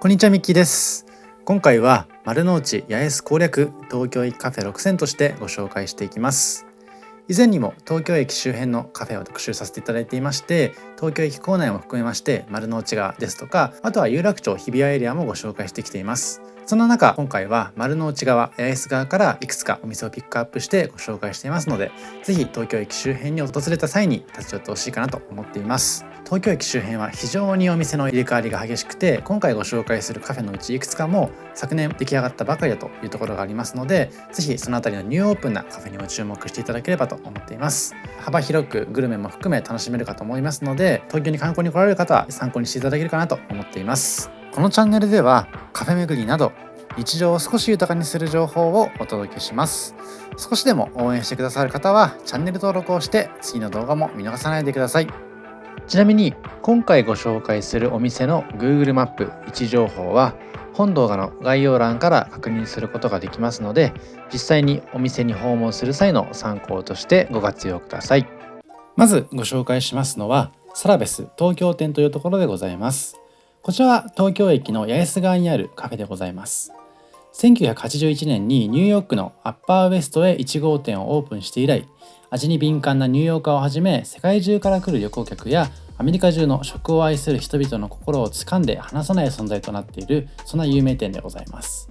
こんにちは、ミッキーです。今回は丸の内八重洲攻略東京駅カフェ6選としてご紹介していきます。以前にも東京駅周辺のカフェを特集させていただいていまして、東京駅構内も含めまして丸の内側ですとか、あとは有楽町日比谷エリアもご紹介してきています。その中、今回は丸の内側、八重洲側からいくつかお店をピックアップしてご紹介していますので、ぜひ東京駅周辺に訪れた際に立ち寄ってほしいかなと思っています。東京駅周辺は非常にお店の入れ替わりが激しくて、今回ご紹介するカフェのうちいくつかも昨年出来上がったばかりだというところがありますので、ぜひそのあたりのニューオープンなカフェにも注目していただければと思っています。幅広くグルメも含め楽しめるかと思いますので、東京に観光に来られる方は参考にしていただけるかなと思っています。このチャンネルではカフェ巡りなど日常を少し豊かにする情報をお届けします。少しでも応援してくださる方はチャンネル登録をして次の動画も見逃さないでください。ちなみに今回ご紹介するお店の Google マップ位置情報は本動画の概要欄から確認することができますので、実際にお店に訪問する際の参考としてご活用ください。まずご紹介しますのはサラベス東京店というところでございます。こちらは東京駅の八重洲側にあるカフェでございます。1981年にニューヨークのアッパーウエストへ1号店をオープンして以来、味に敏感なニューヨーカーをはじめ世界中から来る旅行客やアメリカ中の食を愛する人々の心を掴んで離さない存在となっている、そんな有名店でございます。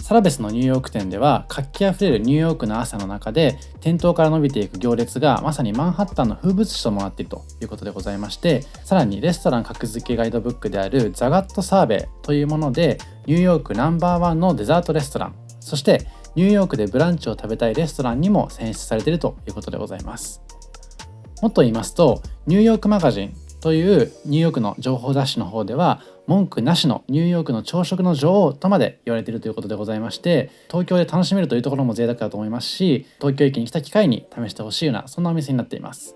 サラベスのニューヨーク店では活気あふれるニューヨークの朝の中で店頭から伸びていく行列がまさにマンハッタンの風物詩ともなっているということでございまして、さらにレストラン格付けガイドブックであるザガットサーベイというものでニューヨークナンバーワンのデザートレストラン、そしてニューヨークでブランチを食べたいレストランにも選出されているということでございます。もっと言いますと、ニューヨークマガジンというニューヨークの情報雑誌の方では文句なしのニューヨークの朝食の女王とまで言われているということでございまして、東京で楽しめるというところも贅沢だと思いますし、東京駅に来た機会に試してほしいような、そんなお店になっています。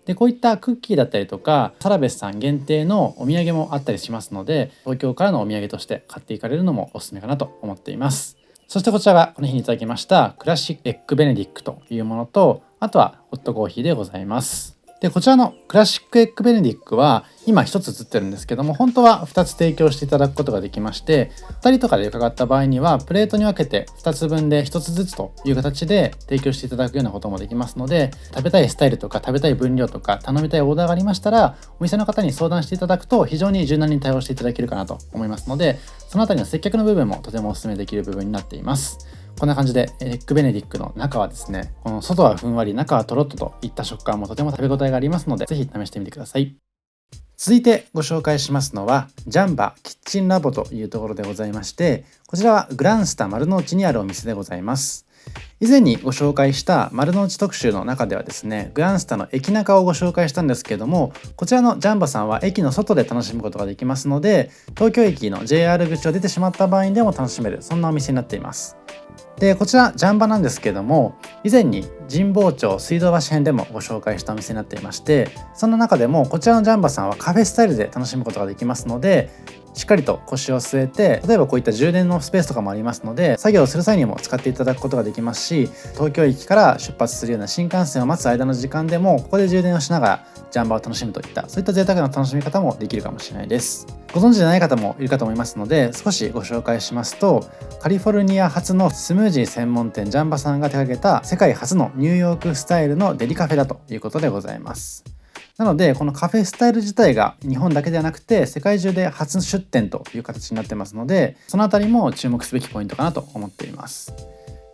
で、こういったクッキーだったりとかサラベスさん限定のお土産もあったりしますので、東京からのお土産として買っていかれるのもおすすめかなと思っています。そしてこちらがこの日にいただきましたクラシックエッグベネディックというものと、あとはホットコーヒーでございます。で、こちらのクラシックエッグベネディックは今1つ映ってるんですけども、本当は2つ提供していただくことができまして、2人とかで伺った場合にはプレートに分けて2つ分で1つずつという形で提供していただくようなこともできますので、食べたいスタイルとか食べたい分量とか頼みたいオーダーがありましたらお店の方に相談していただくと非常に柔軟に対応していただけるかなと思いますので、そのあたりの接客の部分もとてもお勧めできる部分になっています。こんな感じでエッグベネディックの中はですね、この外はふんわり中はとろっとといった食感もとても食べ応えがありますので、ぜひ試してみてください。続いてご紹介しますのはジャンバキッチンラボというところでございまして、こちらはグランスタ丸の内にあるお店でございます。以前にご紹介した丸の内特集の中ではですね、グランスタの駅中をご紹介したんですけれども、こちらのジャンバさんは駅の外で楽しむことができますので、東京駅の JR 口を出てしまった場合にでも楽しめる、そんなお店になっています。で、こちらジャンバなんですけれども、以前に神保町水道橋編でもご紹介したお店になっていまして、その中でもこちらのジャンバさんはカフェスタイルで楽しむことができますので、しっかりと腰を据えて、例えばこういった充電のスペースとかもありますので、作業をする際にも使っていただくことができますし、東京駅から出発するような新幹線を待つ間の時間でもここで充電をしながらジャンバを楽しむといった、そういった贅沢な楽しみ方もできるかもしれないです。ご存知でない方もいるかと思いますので、少しご紹介しますと、カリフォルニア発のスムージー専門店ジャンバさんが手掛けた世界初のニューヨークスタイルのデリカフェだということでございます。なのでこのカフェスタイル自体が日本だけではなくて世界中で初出店という形になってますので、そのあたりも注目すべきポイントかなと思っています。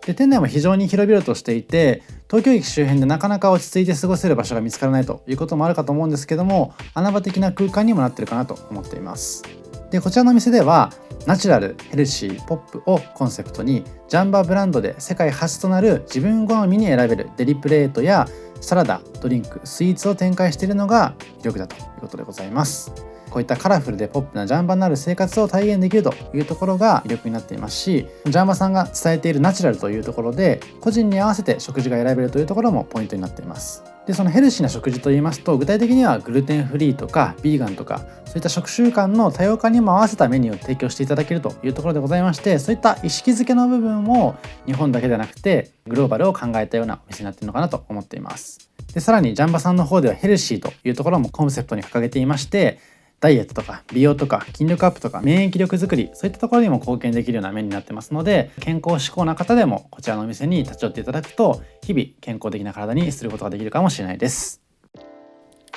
で、店内も非常に広々としていて、東京駅周辺でなかなか落ち着いて過ごせる場所が見つからないということもあるかと思うんですけども、穴場的な空間にもなっているかなと思っています。で、こちらのお店ではナチュラル、ヘルシー、ポップをコンセプトにジャンバブランドで世界初となる自分好みに選べるデリプレートやサラダ、ドリンク、スイーツを展開しているのが魅力だということでございます。こういったカラフルでポップなジャンバになる生活を体現できるというところが魅力になっていますし、ジャンバさんが伝えているナチュラルというところで個人に合わせて食事が選べるというところもポイントになっています。で、そのヘルシーな食事といいますと、具体的にはグルテンフリーとかビーガンとか、そういった食習慣の多様化にも合わせたメニューを提供していただけるというところでございまして、そういった意識づけの部分も日本だけではなくてグローバルを考えたようなお店になっているのかなと思っています。で、さらにジャンバさんの方ではヘルシーというところもコンセプトに掲げていまして、ダイエットとか美容とか筋力アップとか免疫力作り、そういったところにも貢献できるような面になってますので、健康志向な方でもこちらのお店に立ち寄っていただくと日々健康的な体にすることができるかもしれないです。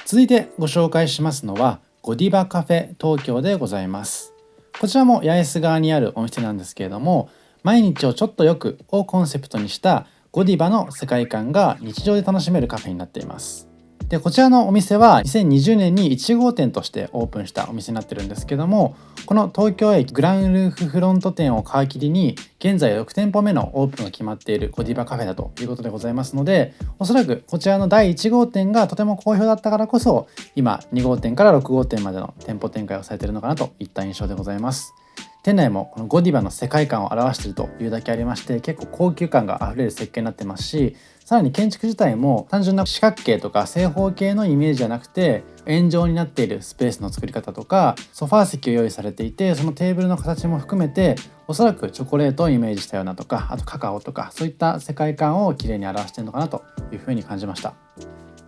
続いてご紹介しますのはゴディバカフェ東京でございます。こちらも八重洲側にあるお店なんですけれども、毎日をちょっとよくをコンセプトにしたゴディバの世界観が日常で楽しめるカフェになっています。でこちらのお店は2020年に1号店としてオープンしたお店になってるんですけども、この東京駅グランルーフフロント店を皮切りに現在6店舗目のオープンが決まっているゴディバカフェだということでございますので、おそらくこちらの第1号店がとても好評だったからこそ今2号店から6号店までの店舗展開をされているのかなといった印象でございます。店内もこのゴディバの世界観を表しているというだけありまして、結構高級感があふれる設計になってますし、さらに建築自体も単純な四角形とか正方形のイメージじゃなくて円状になっているスペースの作り方とか、ソファー席を用意されていて、そのテーブルの形も含めておそらくチョコレートをイメージしたようなとか、あとカカオとかそういった世界観をきれいに表しているのかなというふうに感じました。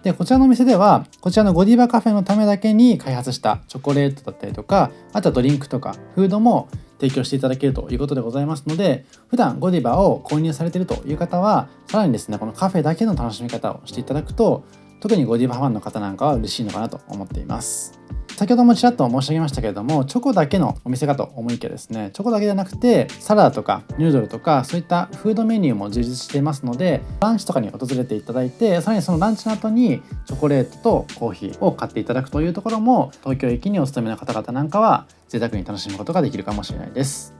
でこちらのお店ではこちらのゴディバカフェのためだけに開発したチョコレートだったりとか、あとはドリンクとかフードも提供していただけるということでございますので、普段ゴディバを購入されているという方はさらにですねこのカフェだけの楽しみ方をしていただくと、特にゴディバファンの方なんかは嬉しいのかなと思っています。先ほどもちらっと申し上げましたけれども、チョコだけのお店かと思いきやですね、チョコだけじゃなくてサラダとかヌードルとかそういったフードメニューも充実していますので、ランチとかに訪れていただいて、さらにそのランチの後にチョコレートとコーヒーを買っていただくというところも、東京駅にお勤めの方々なんかは贅沢に楽しむことができるかもしれないです。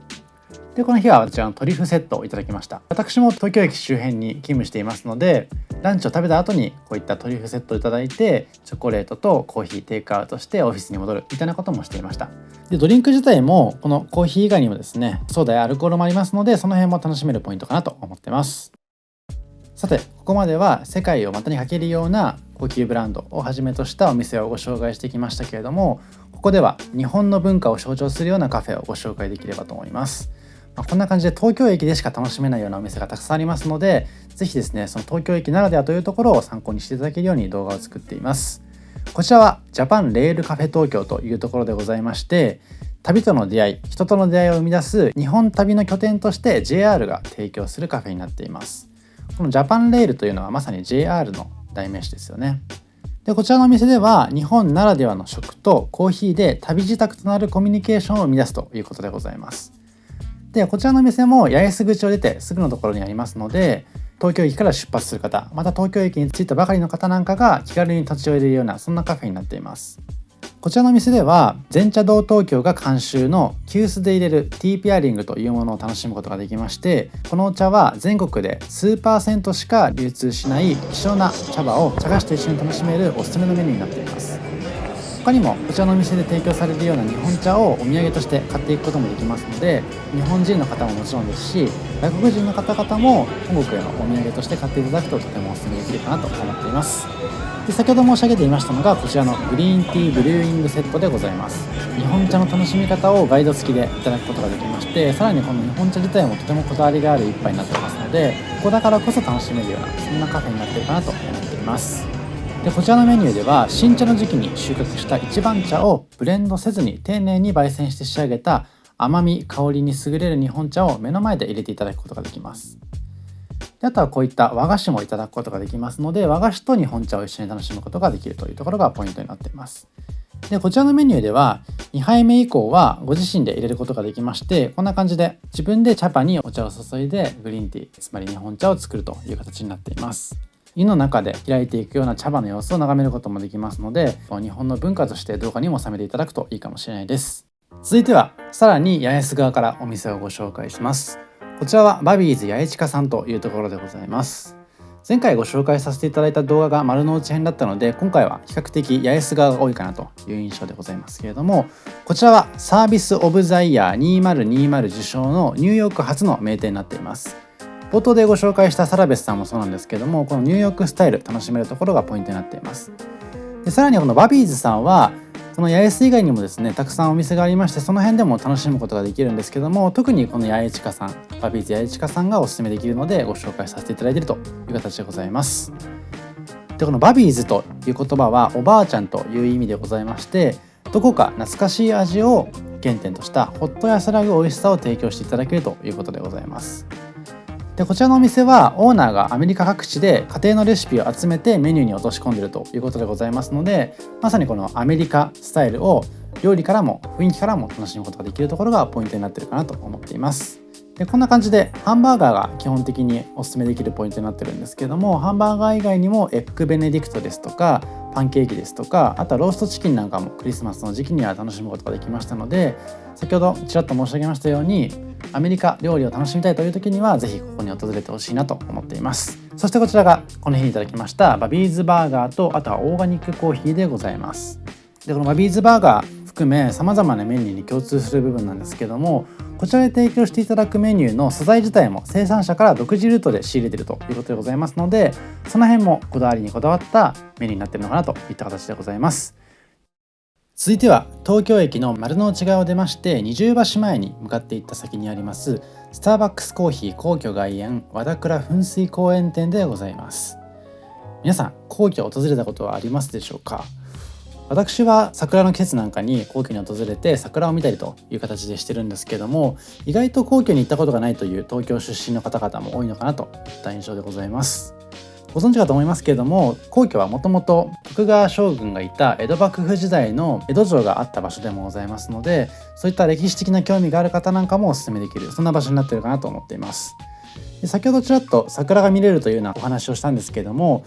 でこの日はこちらのトリュフセットをいただきました。私も東京駅周辺に勤務していますので、ランチを食べた後にこういったトリュフセットをいただいて、チョコレートとコーヒーテイクアウトしてオフィスに戻るみたいなこともしていました。でドリンク自体もこのコーヒー以外にもですね、ソーダやアルコールもありますので、その辺も楽しめるポイントかなと思ってます。さてここまでは世界を股にかけるような高級ブランドをはじめとしたお店をご紹介してきましたけれども、ここでは日本の文化を象徴するようなカフェをご紹介できればと思います。こんな感じで東京駅でしか楽しめないようなお店がたくさんありますので、ぜひですねその東京駅ならではというところを参考にしていただけるように動画を作っています。こちらはジャパンレールカフェ東京というところでございまして、旅との出会い、人との出会いを生み出す日本旅の拠点として JR が提供するカフェになっています。このジャパンレールというのはまさに JR の代名詞ですよね。でこちらのお店では日本ならではの食とコーヒーで旅支度となるコミュニケーションを生み出すということでございます。でこちらの店も八重洲口を出てすぐのところにありますので、東京駅から出発する方、また東京駅に着いたばかりの方なんかが気軽に立ち寄れるような、そんなカフェになっています。こちらの店では全茶堂東京が監修の急須で入れるティーペアリングというものを楽しむことができまして、このお茶は全国で数%しか流通しない希少な茶葉を茶菓子と一緒に楽しめるおすすめのメニューになっています。他にもこちらのお店で提供されるような日本茶をお土産として買っていくこともできますので、日本人の方ももちろんですし、外国人の方々も本国へのお土産として買っていただくととてもおすすめできるかなと思っています。で先ほど申し上げていましたのがこちらのグリーンティーブリューイングセットでございます。日本茶の楽しみ方をガイド付きでいただくことができまして、さらにこの日本茶自体もとてもこだわりがある一杯になっていますので、ここだからこそ楽しめるような、そんなカフェになっているかなと思っています。でこちらのメニューでは新茶の時期に収穫した一番茶をブレンドせずに丁寧に焙煎して仕上げた甘み香りに優れる日本茶を目の前で入れていただくことができます。であとはこういった和菓子もいただくことができますので、和菓子と日本茶を一緒に楽しむことができるというところがポイントになっています。でこちらのメニューでは2杯目以降はご自身で入れることができまして、こんな感じで自分で茶葉にお茶を注いでグリーンティー、つまり日本茶を作るという形になっています。湯の中で開いていくような茶葉の様子を眺めることもできますので、日本の文化として動画にも収めていただくといいかもしれないです。続いてはさらに八重洲側からお店をご紹介します。こちらはバビーズ八重近さんというところでございます。前回ご紹介させていただいた動画が丸の内編だったので、今回は比較的八重洲側が多いかなという印象でございますけれども、こちらはサービスオブザイヤー2020受賞のニューヨーク初の名店になっています。冒頭でご紹介したサラベスさんもそうなんですけども、このニューヨークスタイル楽しめるところがポイントになっています。でさらにこのバビーズさんはこの八重洲以外にもですねたくさんお店がありまして、その辺でも楽しむことができるんですけども、特にこの八重近さん、バビーズ八重近さんがおすすめできるのでご紹介させていただいているという形でございます。でこのバビーズという言葉はおばあちゃんという意味でございまして、どこか懐かしい味を原点としたホット安らぐ美味しさを提供していただけるということでございます。でこちらのお店はオーナーがアメリカ各地で家庭のレシピを集めてメニューに落とし込んでいるということでございますので、まさにこのアメリカスタイルを料理からも雰囲気からも楽しむことができるところがポイントになっているかなと思っています。でこんな感じでハンバーガーが基本的におすすめできるポイントになってるんですけども、ハンバーガー以外にもエッグベネディクトですとかパンケーキですとか、あとはローストチキンなんかもクリスマスの時期には楽しむことができましたので、先ほどちらっと申し上げましたようにアメリカ料理を楽しみたいという時にはぜひここに訪れてほしいなと思っています。そしてこちらがこの日にいただきましたバビーズバーガーと、あとはオーガニックコーヒーでございます。でこのバビーズバーガー含め様々なメニューに共通する部分なんですけども、こちらで提供していただくメニューの素材自体も生産者から独自ルートで仕入れているということでございますので、その辺もこだわりにこだわったメニューになっているのかなといった形でございます。続いては東京駅の丸の内側を出まして二重橋前に向かっていった先にありますスターバックスコーヒー皇居外苑和田倉噴水公園店でございます。皆さん皇居を訪れたことはありますでしょうか？私は桜の季節なんかに皇居に訪れて桜を見たりという形でしてるんですけども、意外と皇居に行ったことがないという東京出身の方々も多いのかなといった印象でございます。ご存知かと思いますけれども、皇居はもともと徳川将軍がいた江戸幕府時代の江戸城があった場所でもございますので、そういった歴史的な興味がある方なんかもお勧めできる、そんな場所になっているかなと思っています。で先ほどちらっと桜が見れるというようなお話をしたんですけども、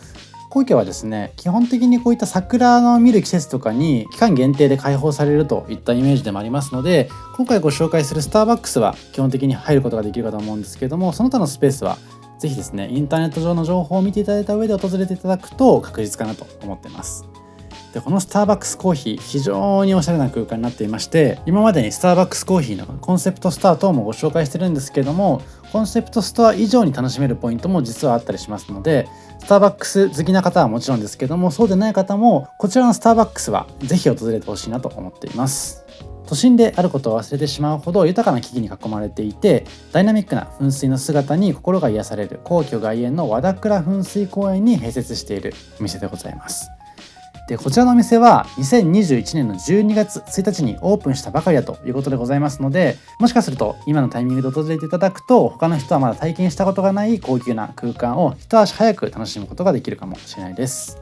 皇居はですね、基本的にこういった桜の見る季節とかに期間限定で開放されるといったイメージでもありますので、今回ご紹介するスターバックスは基本的に入ることができるかと思うんですけども、その他のスペースはぜひですね、インターネット上の情報を見ていただいた上で訪れていただくと確実かなと思っています。でこのスターバックスコーヒー、非常におしゃれな空間になっていまして、今までにスターバックスコーヒーのコンセプトストア等もご紹介してるんですけども、コンセプトストア以上に楽しめるポイントも実はあったりしますので、スターバックス好きな方はもちろんですけども、そうでない方もこちらのスターバックスはぜひ訪れてほしいなと思っています。都心であることを忘れてしまうほど豊かな木々に囲まれていて、ダイナミックな噴水の姿に心が癒される皇居外苑の和田倉噴水公園に併設しているお店でございます。でこちらのお店は2021年の12月1日にオープンしたばかりだということでございますので、もしかすると今のタイミングで訪れていただくと他の人はまだ体験したことがない高級な空間を一足早く楽しむことができるかもしれないです。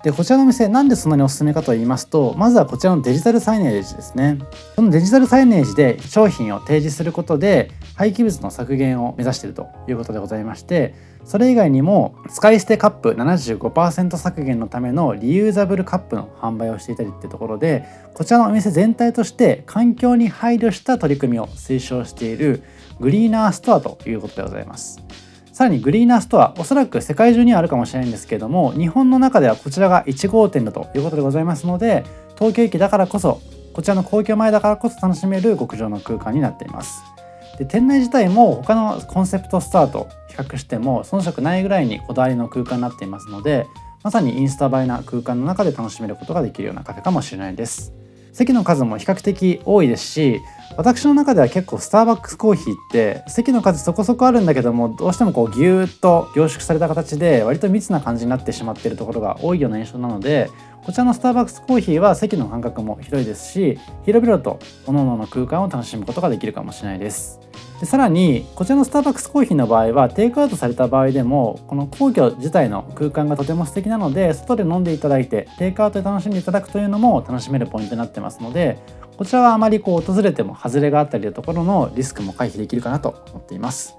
でこちらのお店、なんでそんなにおすすめかと言いますと、まずはこちらのデジタルサイネージですね。このデジタルサイネージで商品を提示することで廃棄物の削減を目指しているということでございまして、それ以外にも使い捨てカップ 75% 削減のためのリユーザブルカップの販売をしていたりってところで、こちらのお店全体として環境に配慮した取り組みを推奨しているグリーナーストアということでございます。さらにグリーナーストア、おそらく世界中にはあるかもしれないんですけれども、日本の中ではこちらが1号店だということでございますので、東京駅だからこそ、こちらの皇居前だからこそ楽しめる極上の空間になっています。で店内自体も他のコンセプトストアと比較しても遜色ないぐらいにこだわりの空間になっていますので、まさにインスタ映えな空間の中で楽しめることができるようなカフェかもしれないです。席の数も比較的多いですし、私の中では結構スターバックスコーヒーって席の数そこそこあるんだけども、どうしてもこうギューッと凝縮された形で割と密な感じになってしまっているところが多いような印象なので、こちらのスターバックスコーヒーは席の間隔も広いですし、広々と各々の空間を楽しむことができるかもしれないです。でさらにこちらのスターバックスコーヒーの場合はテイクアウトされた場合でもこの皇居自体の空間がとても素敵なので、外で飲んでいただいてテイクアウトで楽しんでいただくというのも楽しめるポイントになってますので、こちらはあまり訪れても外れがあったりというところのリスクも回避できるかなと思っています。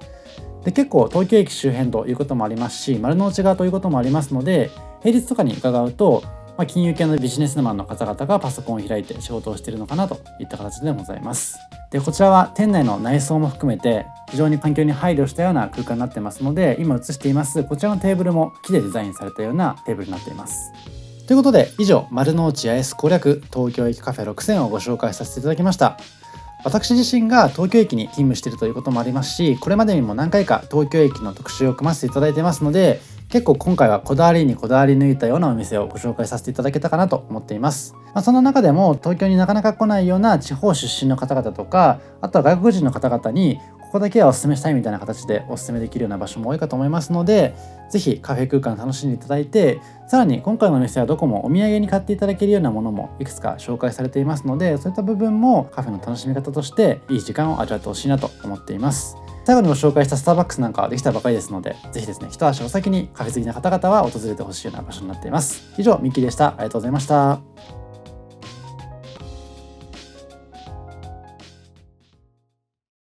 で結構東京駅周辺ということもありますし、丸の内側ということもありますので、平日とかに伺うと金融系のビジネスマンの方々がパソコンを開いて仕事をしているのかなといった形でございます。でこちらは店内の内装も含めて非常に環境に配慮したような空間になってますので、今映していますこちらのテーブルも木でデザインされたようなテーブルになっています。ということで以上、丸の内八重洲攻略東京駅カフェ6000をご紹介させていただきました。私自身が東京駅に勤務しているということもありますし、これまでにも何回か東京駅の特集を組ませていただいてますので、結構今回はこだわりにこだわり抜いたようなお店をご紹介させていただけたかなと思っています。その中でも東京になかなか来ないような地方出身の方々とか、あとは外国人の方々にここだけはお勧めしたいみたいな形でお勧めできるような場所も多いかと思いますので、ぜひカフェ空間楽しんでいただいて、さらに今回のお店はどこもお土産に買っていただけるようなものもいくつか紹介されていますので、そういった部分もカフェの楽しみ方としていい時間を味わってほしいなと思っています。最後にご紹介したスターバックスなんかはできたばかりですので、ぜひですね、一足お先にカフェ好きな方々は訪れてほしいような場所になっています。以上、ミッキーでした。ありがとうございました。